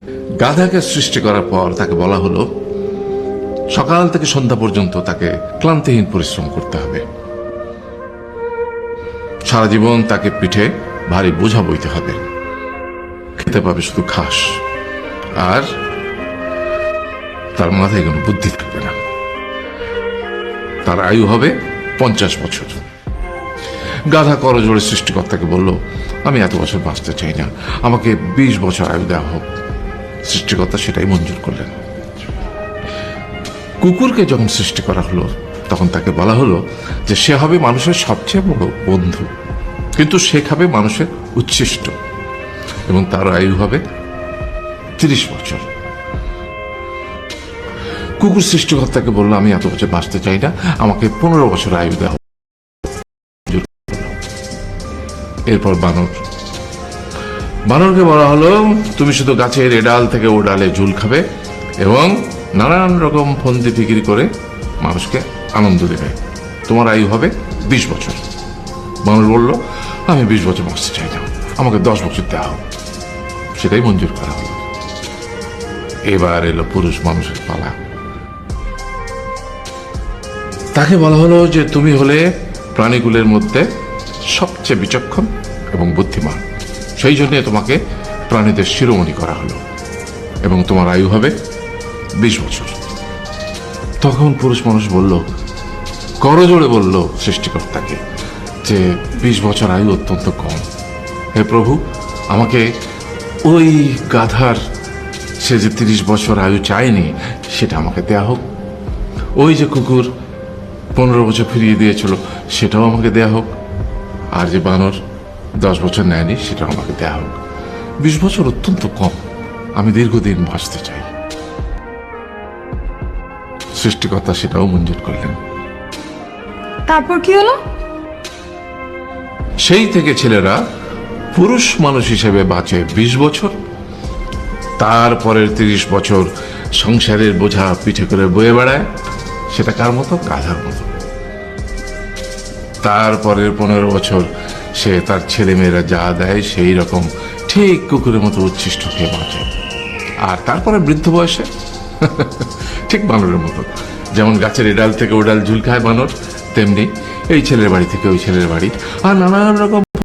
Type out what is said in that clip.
গাধাকে সৃষ্টি করার পর তাকে বলা হলো সকাল থেকে সন্ধ্যা পর্যন্ত তাকে ক্লান্তিহীন পরিশ্রম করতে হবে। সারা জীবন তাকে পিঠে ভারী বোঝা বইতে হবে, খেতে পাবে শুধু ঘাস, আর তার মাথায় কোনো বুদ্ধি থাকবে না। তার আয়ু হবে 50 বছর। গাধা করজোড়ে সৃষ্টিকর্তাকে বলল, আমি এত বছর বাঁচতে চাই না, আমাকে 20 বছর আয়ু দেওয়া হোক। সৃষ্টিকর্তা সেটাই মঞ্জুর করলেন। কুকুরকে যখন সৃষ্টি করা হলো তখন তাকে বলা হলো যে সে হবে মানুষের সবচেয়ে বড় বন্ধু, কিন্তু সে খাবে মানুষের উচ্ছিষ্ট, এবং তার আয়ু হবে 30 বছর। কুকুর সৃষ্টিকর্তাকে বলল, আমি এত বছর বাঁচতে চাই না, আমাকে 15 বছর আয়ু দেওয়া। এরপর বানরকে বলা হলো, তুমি শুধু গাছের এ ডাল থেকে ও ডালে ঝুল খাবে এবং নানান রকম ফন্দি ফিকিরি করে মানুষকে আনন্দ দেবে, তোমার আয়ু হবে 20 বছর। বানর বলল, আমি 20 বছর বাঁচতে চাই না, আমাকে 10 বছর দেওয়া হোক। সেটাই মঞ্জুর করা হলো। এবার এলো পুরুষ মানুষের পালা। তাকে বলা হলো যে তুমি হলে প্রাণীগুলোর মধ্যে সবচেয়ে বিচক্ষণ এবং বুদ্ধিমান, সেই জন্য তোমাকে প্রাণীদের শিরোমণি করা হলো এবং তোমার আয়ু হবে 20 বছর। তখন পুরুষ মানুষ বলল, করজোড়ে বলল সৃষ্টিকর্তাকে যে 20 বছর আয়ু অত্যন্ত কম, হে প্রভু, আমাকে ওই গাধার সে যে 30 বছর আয়ু চায়নি সেটা আমাকে দেয়া হোক। ওই যে কুকুর 15 বছর ফিরিয়ে দিয়েছিল সেটাও আমাকে দেয়া হোক। আর যে বানর 10 বছর নেয়নি সেটাও আমাকে দেয়া হোক। 20 বছর অত্যন্ত কম, আমি দীর্ঘদিন বাঁচতে চাই। সৃষ্টিকর্তা সেটাও মঞ্জুর করলেন। তারপর কি হলো? সেই থেকে ছেলেরা পুরুষ মানুষ হিসেবে বাঁচে 20 বছর, তারপরের 30 বছর সংসারের বোঝা পিঠে করে বয়ে বেড়ায়, সেটা কার মতো? গাধার মতো। তারপরের 15 বছর সে তার ছেলে মেয়েরা যা দেয় সেই রকম ঠিক কুকুরের মতো উচ্ছিষ্ট খেয়ে বাঁচে। আর তারপরে বৃদ্ধ বয়সে ঠিক বানরের মতো, যেমন গাছের এ ডাল থেকে ও ডাল ঝুল খায় বানর, তেমনি এই ছেলের বাড়ি থেকে ওই ছেলের বাড়ি, আর নানান রকম